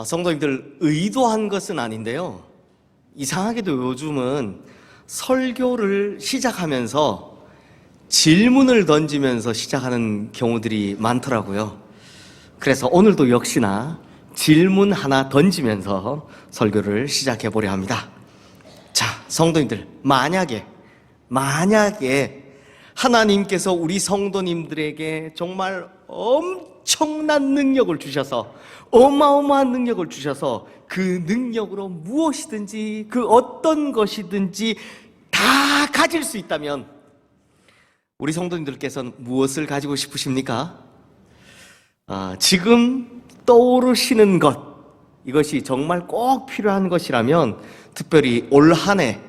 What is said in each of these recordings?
성도님들, 의도한 것은 아닌데요, 이상하게도 요즘은 설교를 시작하면서 질문을 던지면서 시작하는 경우들이 많더라고요. 그래서 오늘도 역시나 질문 하나 던지면서 설교를 시작해 보려 합니다. 자, 성도님들, 만약에 하나님께서 우리 성도님들에게 정말 엄청난 능력을 주셔서, 어마어마한 능력을 주셔서 그 능력으로 무엇이든지, 그 어떤 것이든지 다 가질 수 있다면 우리 성도님들께서는 무엇을 가지고 싶으십니까? 지금 떠오르시는 것, 이것이 정말 꼭 필요한 것이라면 특별히 올 한 해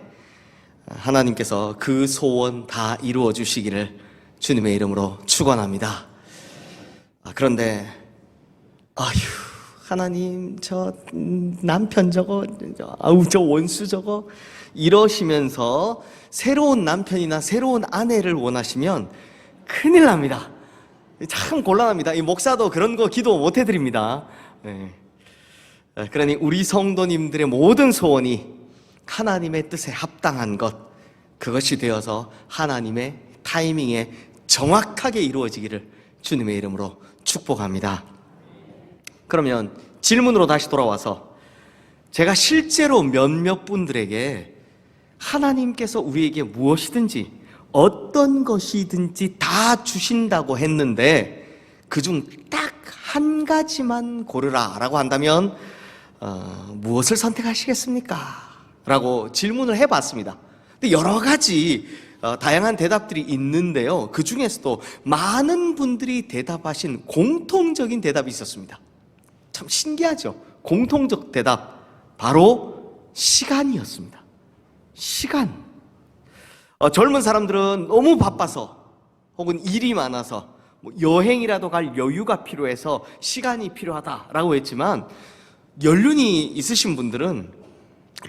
하나님께서 그 소원 다 이루어 주시기를 주님의 이름으로 축원합니다. 그런데 하나님, 저 남편 저거, 저 원수 저거, 이러시면서 새로운 남편이나 새로운 아내를 원하시면 큰일 납니다. 참 곤란합니다. 이 목사도 그런 거 기도 못 해드립니다. 그러니 우리 성도님들의 모든 소원이 하나님의 뜻에 합당한 것, 그것이 되어서 하나님의 타이밍에 정확하게 이루어지기를 주님의 이름으로 축복합니다. 그러면 질문으로 다시 돌아와서, 제가 실제로 몇몇 분들에게 하나님께서 우리에게 무엇이든지 어떤 것이든지 다 주신다고 했는데 그중 딱 한 가지만 고르라 라고 한다면 무엇을 선택하시겠습니까? 라고 질문을 해봤습니다. 근데 여러 가지 다양한 대답들이 있는데요, 그 중에서도 많은 분들이 대답하신 공통적인 대답이 있었습니다. 참 신기하죠? 공통적 대답, 바로 시간이었습니다. 시간. 젊은 사람들은 너무 바빠서 혹은 일이 많아서 여행이라도 갈 여유가 필요해서 시간이 필요하다라고 했지만, 연륜이 있으신 분들은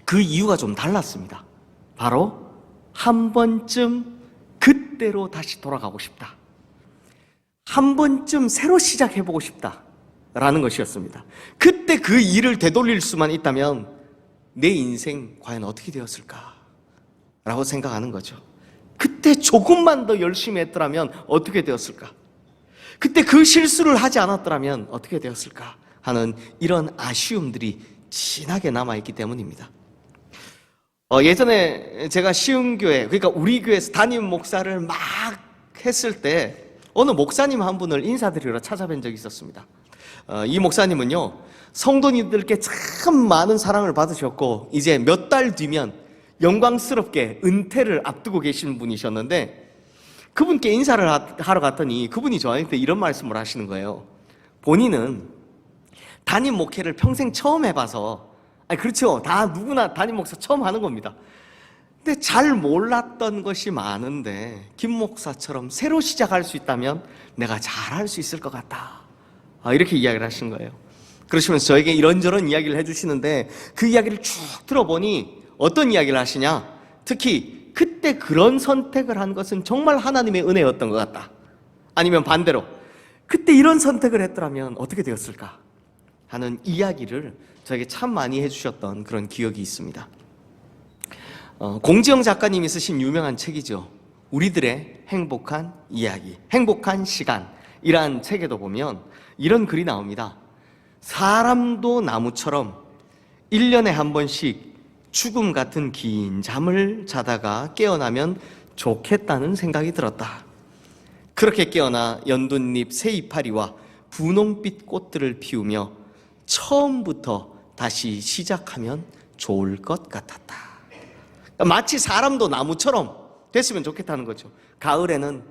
그 이유가 좀 달랐습니다. 바로 한 번쯤 그때로 다시 돌아가고 싶다, 한 번쯤 새로 시작해보고 싶다 라는 것이었습니다. 그때 그 일을 되돌릴 수만 있다면 내 인생 과연 어떻게 되었을까 라고 생각하는 거죠. 그때 조금만 더 열심히 했더라면 어떻게 되었을까, 그때 그 실수를 하지 않았더라면 어떻게 되었을까 하는 이런 아쉬움들이 진하게 남아있기 때문입니다. 예전에 제가 시흥교회, 그러니까 우리 교회에서 담임 목사를 막 했을 때 어느 목사님 한 분을 인사드리러 찾아뵌 적이 있었습니다. 이 목사님은요, 성도님들께 참 많은 사랑을 받으셨고 이제 몇 달 뒤면 영광스럽게 은퇴를 앞두고 계시는 분이셨는데, 그분께 인사를 하러 갔더니 그분이 저한테 이런 말씀을 하시는 거예요. 본인은 담임 목회를 평생 처음 해봐서, 그렇죠, 다 누구나 담임 목사 처음 하는 겁니다. 근데 잘 몰랐던 것이 많은데 김 목사처럼 새로 시작할 수 있다면 내가 잘할 수 있을 것 같다, 이렇게 이야기를 하신 거예요. 그러시면서 저에게 이런저런 이야기를 해주시는데, 그 이야기를 쭉 들어보니 어떤 이야기를 하시냐, 특히 그때 그런 선택을 한 것은 정말 하나님의 은혜였던 것 같다, 아니면 반대로 그때 이런 선택을 했더라면 어떻게 되었을까 하는 이야기를 저에게 참 많이 해주셨던 그런 기억이 있습니다. 공지영 작가님이 쓰신 유명한 책이죠. 우리들의 행복한 이야기, 행복한 시간이란 책에도 보면 이런 글이 나옵니다. 사람도 나무처럼 1년에 한 번씩 죽음 같은 긴 잠을 자다가 깨어나면 좋겠다는 생각이 들었다. 그렇게 깨어나 연두잎 새이파리와 분홍빛 꽃들을 피우며 처음부터 다시 시작하면 좋을 것 같았다. 마치 사람도 나무처럼 됐으면 좋겠다는 거죠. 가을에는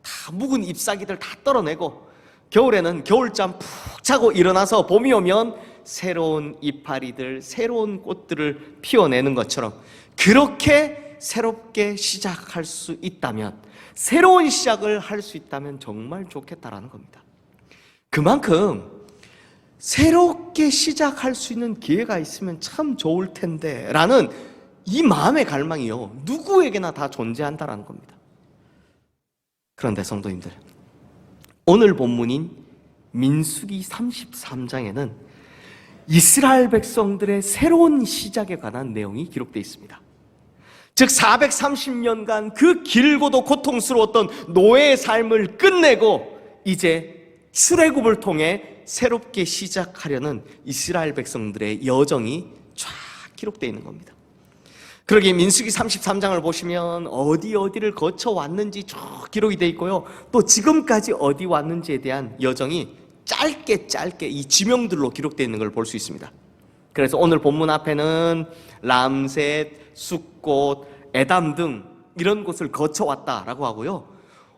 다 묵은 잎사귀들 다 떨어내고, 겨울에는 겨울잠 푹 자고 일어나서 봄이 오면 새로운 이파리들, 새로운 꽃들을 피워내는 것처럼 그렇게 새롭게 시작할 수 있다면, 새로운 시작을 할 수 있다면 정말 좋겠다라는 겁니다. 그만큼 새롭게 시작할 수 있는 기회가 있으면 참 좋을 텐데 라는 이 마음의 갈망이요, 누구에게나 다 존재한다라는 겁니다. 그런데 성도님들, 오늘 본문인 민수기 33장에는 이스라엘 백성들의 새로운 시작에 관한 내용이 기록되어 있습니다. 즉 430년간 그 길고도 고통스러웠던 노예의 삶을 끝내고 이제 출애굽을 통해 새롭게 시작하려는 이스라엘 백성들의 여정이 쫙 기록되어 있는 겁니다. 그러기에 민수기 33장을 보시면 어디를 거쳐 왔는지 쭉 기록이 되어 있고요. 또 지금까지 어디 왔는지에 대한 여정이 짧게 이 지명들로 기록되어 있는 걸 볼 수 있습니다. 그래서 오늘 본문 앞에는 람셋, 숫곳, 에담 등 이런 곳을 거쳐왔다라고 하고요.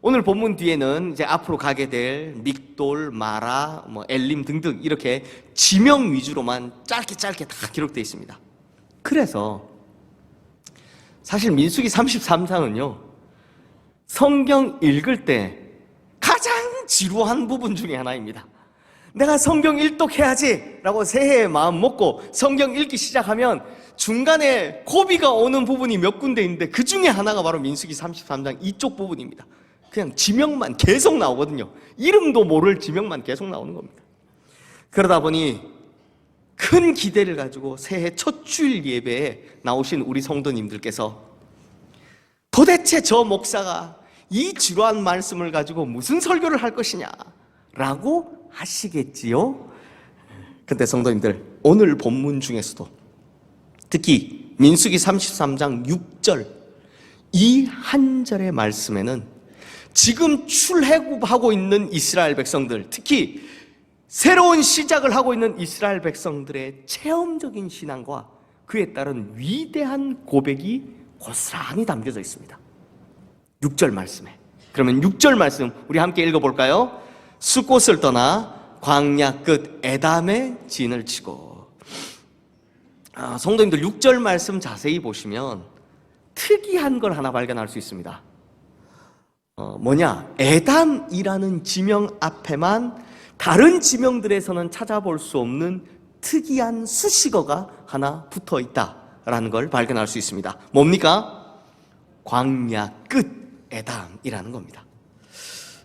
오늘 본문 뒤에는 이제 앞으로 가게 될 믹돌, 마라, 엘림 등등 이렇게 지명 위주로만 짧게 다 기록되어 있습니다. 그래서 사실 민수기 33장은요, 성경 읽을 때 가장 지루한 부분 중에 하나입니다. 내가 성경 일독해야지 라고 새해에 마음 먹고 성경 읽기 시작하면 중간에 고비가 오는 부분이 몇 군데 있는데 그 중에 하나가 바로 민수기 33장 이쪽 부분입니다. 그냥 지명만 계속 나오거든요. 이름도 모를 지명만 계속 나오는 겁니다. 그러다 보니 큰 기대를 가지고 새해 첫 주일 예배에 나오신 우리 성도님들께서 도대체 저 목사가 이 지루한 말씀을 가지고 무슨 설교를 할 것이냐 라고 하시겠지요? 근데 성도님들, 오늘 본문 중에서도 특히 민수기 33장 6절 이 한 절의 말씀에는 지금 출애굽하고 있는 이스라엘 백성들, 특히 새로운 시작을 하고 있는 이스라엘 백성들의 체험적인 신앙과 그에 따른 위대한 고백이 고스란히 담겨져 있습니다. 6절 말씀에. 그러면 6절 말씀 우리 함께 읽어볼까요? 숫곳을 떠나 광야 끝 에담에 진을 치고. 성도님들 6절 말씀 자세히 보시면 특이한 걸 하나 발견할 수 있습니다. 에담이라는 지명 앞에만 다른 지명들에서는 찾아볼 수 없는 특이한 수식어가 하나 붙어 있다라는 걸 발견할 수 있습니다. 뭡니까? 광야 끝 에담이라는 겁니다.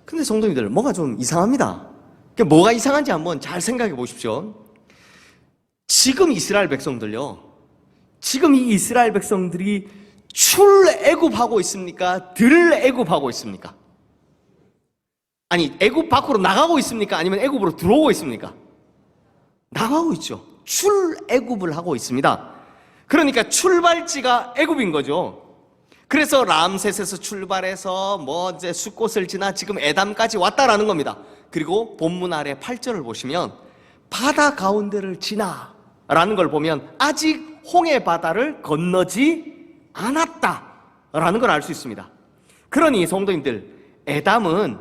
근데 성도님들, 뭐가 좀 이상합니다. 뭐가 이상한지 한번 잘 생각해 보십시오. 지금 이스라엘 백성들요, 지금 이 이스라엘 백성들이 출애굽하고 있습니까? 들애굽하고 있습니까? 아니, 애굽 밖으로 나가고 있습니까? 아니면 애굽으로 들어오고 있습니까? 나가고 있죠. 출애굽을 하고 있습니다. 그러니까 출발지가 애굽인 거죠. 그래서 람셋에서 출발해서 이제 숫곳을 지나 지금 에담까지 왔다라는 겁니다. 그리고 본문 아래 8절을 보시면 바다 가운데를 지나라는 걸 보면 아직 홍해 바다를 건너지 않았다라는 걸 알 수 있습니다. 그러니 성도님들, 에담은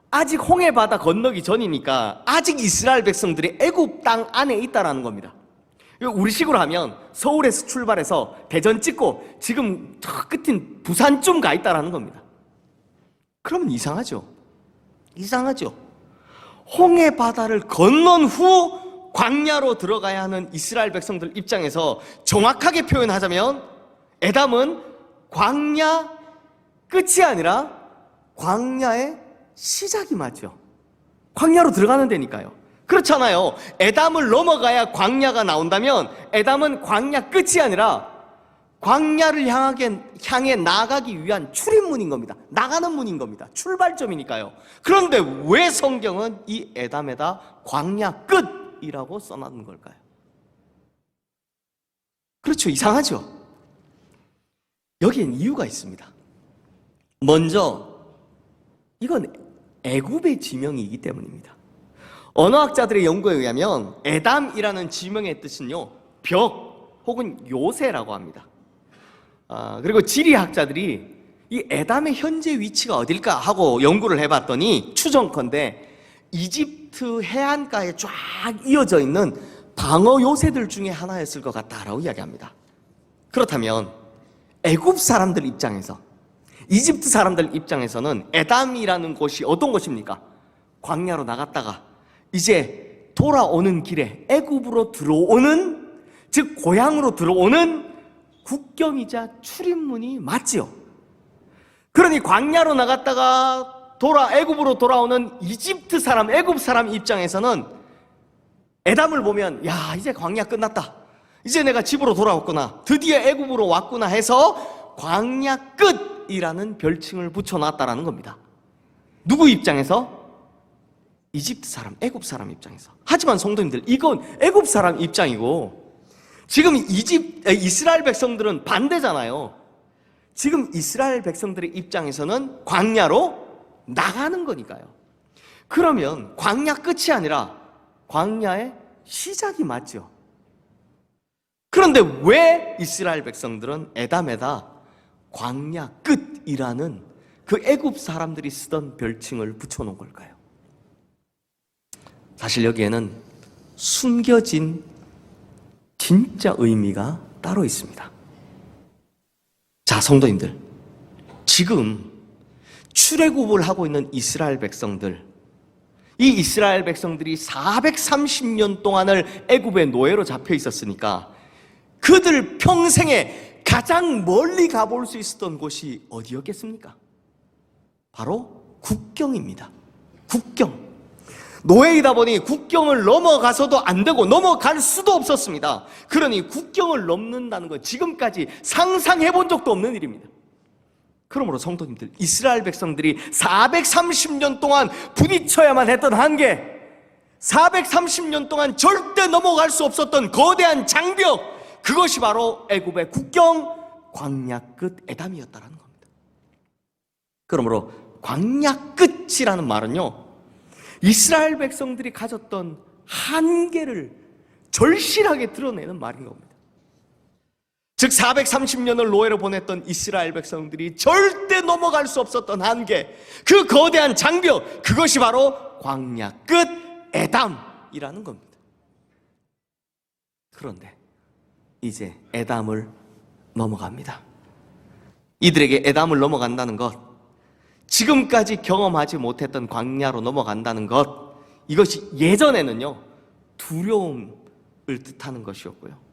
아직 홍해 바다 건너기 전이니까 아직 이스라엘 백성들이 애굽 땅 안에 있다라는 겁니다. 우리식으로 하면 서울에서 출발해서 대전 찍고 지금 저 끝인 부산쯤 가 있다라는 겁니다. 그러면 이상하죠? 이상하죠? 홍해 바다를 건넌 후 광야로 들어가야 하는 이스라엘 백성들 입장에서 정확하게 표현하자면 에담은 광야 끝이 아니라 광야의 시작이 맞죠. 광야로 들어가는 데니까요. 그렇잖아요. 에담을 넘어가야 광야가 나온다면 에담은 광야 끝이 아니라 광야를 향해 나가기 위한 출입문인 겁니다. 나가는 문인 겁니다. 출발점이니까요. 그런데 왜 성경은 이 에담에다 광야 끝이라고 써놨는 걸까요? 그렇죠. 이상하죠. 여기엔 이유가 있습니다. 먼저 이건 애굽의 지명이기 때문입니다. 언어학자들의 연구에 의하면 에담이라는 지명의 뜻은요, 벽 혹은 요새라고 합니다. 그리고 지리학자들이 이 에담의 현재 위치가 어딜까 하고 연구를 해봤더니 추정컨대 이집트 해안가에 쫙 이어져 있는 방어 요새들 중에 하나였을 것 같다라고 이야기합니다. 그렇다면 애굽 사람들 입장에서, 이집트 사람들 입장에서는 에담이라는 곳이 어떤 곳입니까? 광야로 나갔다가 이제 돌아오는 길에 애굽으로 들어오는, 즉 고향으로 들어오는 국경이자 출입문이 맞지요. 그러니 광야로 나갔다가 애굽으로 돌아오는 이집트 사람, 애굽 사람 입장에서는 에담을 보면 야, 이제 광야 끝났다, 이제 내가 집으로 돌아왔구나, 드디어 애굽으로 왔구나 해서 광야 끝이라는 별칭을 붙여놨다라는 겁니다. 누구 입장에서? 이집트 사람, 애굽 사람 입장에서. 하지만 성도님들, 이건 애굽 사람 입장이고 지금 이스라엘 백성들은 반대잖아요. 지금 이스라엘 백성들의 입장에서는 광야로 나가는 거니까요. 그러면 광야 끝이 아니라 광야의 시작이 맞죠. 그런데 왜 이스라엘 백성들은 에담에다 광야 끝이라는 그 애굽 사람들이 쓰던 별칭을 붙여놓은 걸까요? 사실 여기에는 숨겨진 진짜 의미가 따로 있습니다. 자, 성도님들, 지금 출애굽을 하고 있는 이스라엘 백성들, 이 이스라엘 백성들이 430년 동안을 애굽의 노예로 잡혀 있었으니까 그들 평생에 가장 멀리 가볼 수 있었던 곳이 어디였겠습니까? 바로 국경입니다. 국경. 노예이다 보니 국경을 넘어가서도 안 되고 넘어갈 수도 없었습니다. 그러니 국경을 넘는다는 건 지금까지 상상해 본 적도 없는 일입니다. 그러므로 성도님들, 이스라엘 백성들이 430년 동안 부딪혀야만 했던 한계, 430년 동안 절대 넘어갈 수 없었던 거대한 장벽, 그것이 바로 애굽의 국경, 광야 끝 에담이었다는 겁니다. 그러므로 광야 끝이라는 말은요, 이스라엘 백성들이 가졌던 한계를 절실하게 드러내는 말인 겁니다. 즉 430년을 노예로 보냈던 이스라엘 백성들이 절대 넘어갈 수 없었던 한계, 그 거대한 장벽, 그것이 바로 광야 끝 에담이라는 겁니다. 그런데 이제 에담을 넘어갑니다. 이들에게 에담을 넘어간다는 것, 지금까지 경험하지 못했던 광야로 넘어간다는 것, 이것이 예전에는요 두려움을 뜻하는 것이었고요,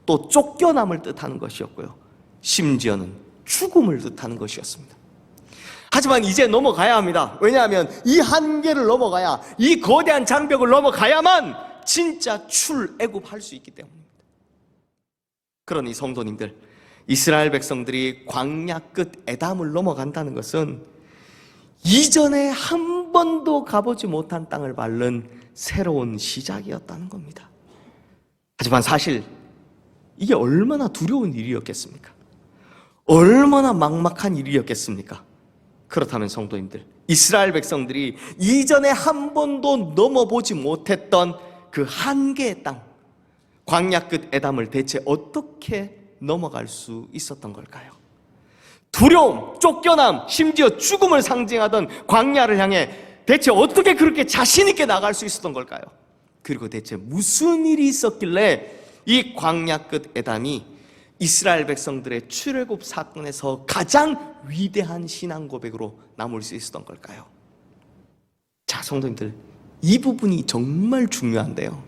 또 쫓겨남을 뜻하는 것이었고요, 심지어는 죽음을 뜻하는 것이었습니다. 하지만 이제 넘어가야 합니다. 왜냐하면 이 한계를 넘어가야, 이 거대한 장벽을 넘어가야만 진짜 출애굽할 수 있기 때문입니다. 그러니 성도님들, 이스라엘 백성들이 광야 끝 에담을 넘어간다는 것은 이전에 한 번도 가보지 못한 땅을 밟는 새로운 시작이었다는 겁니다. 하지만 사실 이게 얼마나 두려운 일이었겠습니까? 얼마나 막막한 일이었겠습니까? 그렇다면 성도님들, 이스라엘 백성들이 이전에 한 번도 넘어보지 못했던 그 한계의 땅, 광야 끝 에담을 대체 어떻게 넘어갈 수 있었던 걸까요? 두려움, 쫓겨남, 심지어 죽음을 상징하던 광야를 향해 대체 어떻게 그렇게 자신 있게 나갈 수 있었던 걸까요? 그리고 대체 무슨 일이 있었길래 이 광야 끝 에담이 이스라엘 백성들의 출애굽 사건에서 가장 위대한 신앙 고백으로 남을 수 있었던 걸까요? 자, 성도님들, 이 부분이 정말 중요한데요.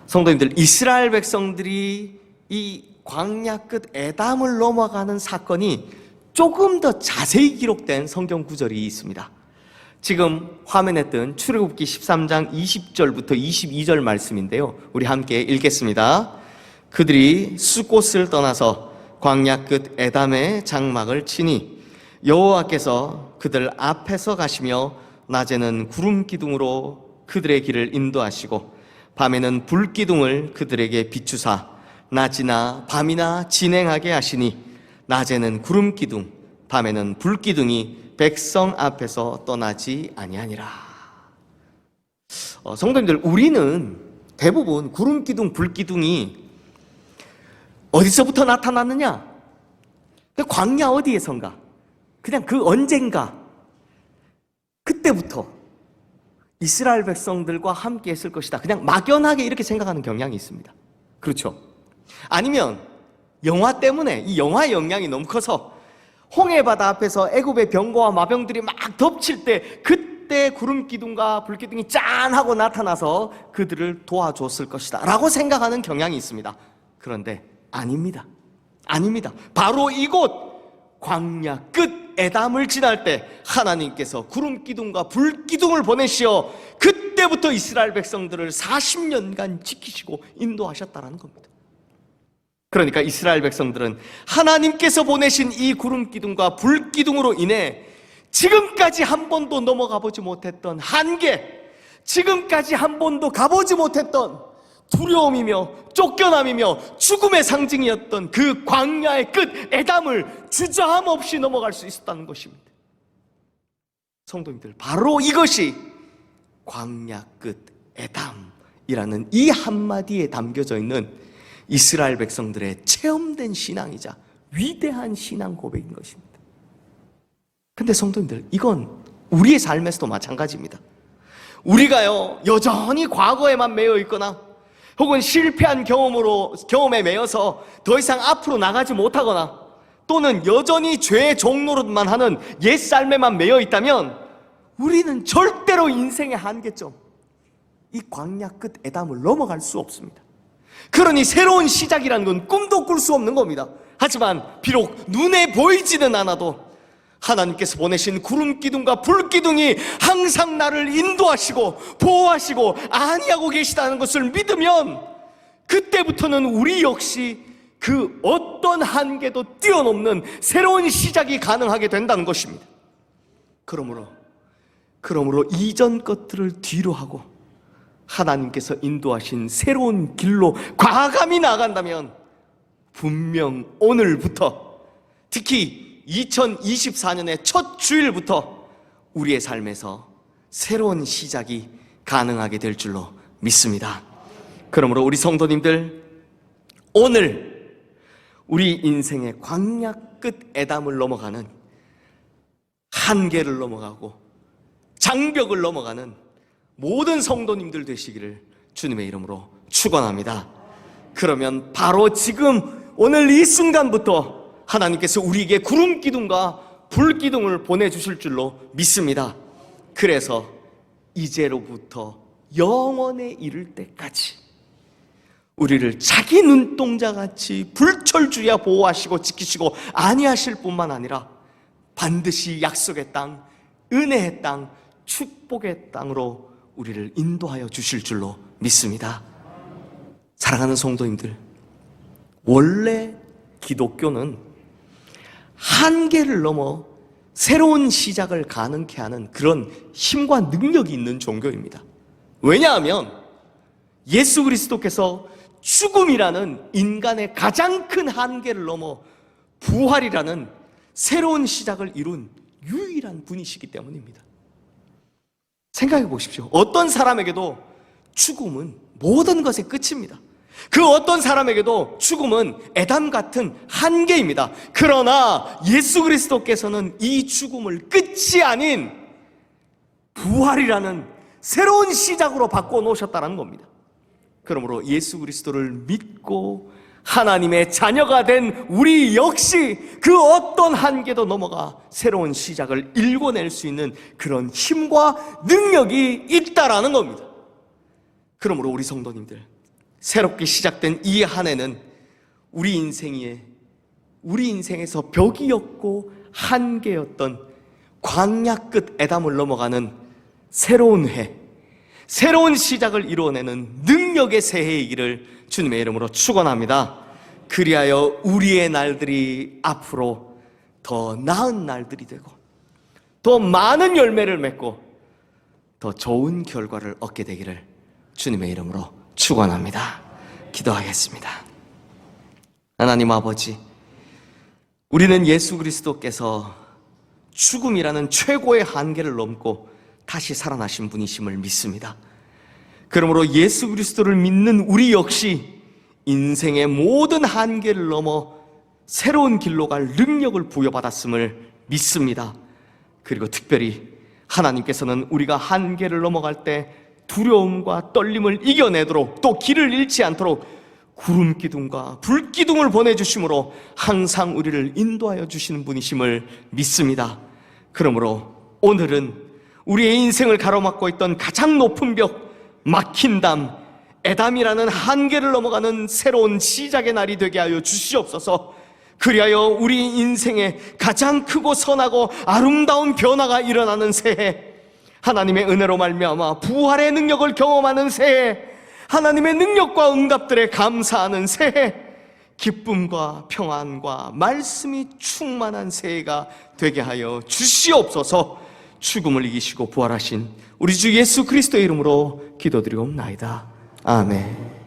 성도님들, 이스라엘 백성들이 이 광야 끝 에담을 넘어가는 사건이 조금 더 자세히 기록된 성경 구절이 있습니다. 지금 화면에 뜬 출애굽기 13장 20절부터 22절 말씀인데요, 우리 함께 읽겠습니다. 그들이 숫곳을 떠나서 광야 끝 에담의 장막을 치니 여호와께서 그들 앞에서 가시며 낮에는 구름 기둥으로 그들의 길을 인도하시고 밤에는 불 기둥을 그들에게 비추사 낮이나 밤이나 진행하게 하시니 낮에는 구름 기둥, 밤에는 불 기둥이 백성 앞에서 떠나지 아니하니라. 성도님들, 우리는 대부분 구름 기둥, 불 기둥이 어디서부터 나타났느냐? 광야 어디에선가? 그냥 그 언젠가 그때부터 이스라엘 백성들과 함께 했을 것이다, 그냥 막연하게 이렇게 생각하는 경향이 있습니다. 그렇죠? 아니면 영화 때문에, 이 영화의 영향이 너무 커서 홍해바다 앞에서 애굽의 병거와 마병들이 막 덮칠 때 그때 구름 기둥과 불 기둥이 짠 하고 나타나서 그들을 도와줬을 것이다 라고 생각하는 경향이 있습니다. 그런데 아닙니다. 아닙니다. 바로 이곳 광야 끝 에담을 지날 때 하나님께서 구름 기둥과 불 기둥을 보내시어 그때 그때부터 이스라엘 백성들을 40년간 지키시고 인도하셨다는 겁니다. 그러니까 이스라엘 백성들은 하나님께서 보내신 이 구름 기둥과 불 기둥으로 인해 지금까지 한 번도 넘어가 보지 못했던 한계, 지금까지 한 번도 가보지 못했던 두려움이며 쫓겨남이며 죽음의 상징이었던 그 광야의 끝 에담을 주저함 없이 넘어갈 수 있었다는 것입니다. 성도님들, 바로 이것이 광야 끝 에담이라는 이 한마디에 담겨져 있는 이스라엘 백성들의 체험된 신앙이자 위대한 신앙 고백인 것입니다. 근데 성도님들, 이건 우리의 삶에서도 마찬가지입니다. 우리가요, 여전히 과거에만 매여 있거나 혹은 실패한 경험에 매여서 더 이상 앞으로 나가지 못하거나 또는 여전히 죄의 종노릇만 하는 옛 삶에만 매여 있다면 우리는 절대로 인생의 한계점, 이 광야 끝 에담을 넘어갈 수 없습니다. 그러니 새로운 시작이라는 건 꿈도 꿀 수 없는 겁니다. 하지만 비록 눈에 보이지는 않아도 하나님께서 보내신 구름 기둥과 불 기둥이 항상 나를 인도하시고 보호하시고 안위하고 계시다는 것을 믿으면 그때부터는 우리 역시 그 어떤 한계도 뛰어넘는 새로운 시작이 가능하게 된다는 것입니다. 그러므로 이전 것들을 뒤로 하고 하나님께서 인도하신 새로운 길로 과감히 나아간다면 분명 오늘부터, 특히 2024년의 첫 주일부터 우리의 삶에서 새로운 시작이 가능하게 될 줄로 믿습니다. 그러므로 우리 성도님들, 오늘 우리 인생의 광야 끝 에담을 넘어가는, 한계를 넘어가고 장벽을 넘어가는 모든 성도님들 되시기를 주님의 이름으로 축원합니다. 그러면 바로 지금 오늘 이 순간부터 하나님께서 우리에게 구름 기둥과 불 기둥을 보내주실 줄로 믿습니다. 그래서 이제로부터 영원에 이를 때까지 우리를 자기 눈동자같이 불철주야 보호하시고 지키시고 안위하실 뿐만 아니라 반드시 약속의 땅, 은혜의 땅, 축복의 땅으로 우리를 인도하여 주실 줄로 믿습니다. 사랑하는 성도님들, 원래 기독교는 한계를 넘어 새로운 시작을 가능케 하는 그런 힘과 능력이 있는 종교입니다. 왜냐하면 예수 그리스도께서 죽음이라는 인간의 가장 큰 한계를 넘어 부활이라는 새로운 시작을 이룬 유일한 분이시기 때문입니다. 생각해 보십시오. 어떤 사람에게도 죽음은 모든 것의 끝입니다. 그 어떤 사람에게도 죽음은 에담 같은 한계입니다. 그러나 예수 그리스도께서는 이 죽음을 끝이 아닌 부활이라는 새로운 시작으로 바꿔 놓으셨다는 겁니다. 그러므로 예수 그리스도를 믿고 하나님의 자녀가 된 우리 역시 그 어떤 한계도 넘어가 새로운 시작을 일궈낼 수 있는 그런 힘과 능력이 있다라는 겁니다. 그러므로 우리 성도님들, 새롭게 시작된 이 한 해는 우리 인생에서 벽이었고 한계였던 광야 끝 에담을 넘어가는 새로운 해, 새로운 시작을 이루어내는 능력의 새해이기를 주님의 이름으로 축원합니다. 그리하여 우리의 날들이 앞으로 더 나은 날들이 되고 더 많은 열매를 맺고 더 좋은 결과를 얻게 되기를 주님의 이름으로 축원합니다. 기도하겠습니다. 하나님 아버지, 우리는 예수 그리스도께서 죽음이라는 최고의 한계를 넘고 다시 살아나신 분이심을 믿습니다. 그러므로 예수 그리스도를 믿는 우리 역시 인생의 모든 한계를 넘어 새로운 길로 갈 능력을 부여받았음을 믿습니다. 그리고 특별히 하나님께서는 우리가 한계를 넘어갈 때 두려움과 떨림을 이겨내도록 또 길을 잃지 않도록 구름 기둥과 불 기둥을 보내주심으로 항상 우리를 인도하여 주시는 분이심을 믿습니다. 그러므로 오늘은 우리의 인생을 가로막고 있던 가장 높은 벽, 막힌 담, 에담이라는 한계를 넘어가는 새로운 시작의 날이 되게 하여 주시옵소서. 그리하여 우리 인생에 가장 크고 선하고 아름다운 변화가 일어나는 새해, 하나님의 은혜로 말미암아 부활의 능력을 경험하는 새해, 하나님의 능력과 응답들에 감사하는 새해, 기쁨과 평안과 말씀이 충만한 새해가 되게 하여 주시옵소서. 죽음을 이기시고 부활하신 우리 주 예수 그리스도의 이름으로 기도드리옵나이다. 아멘.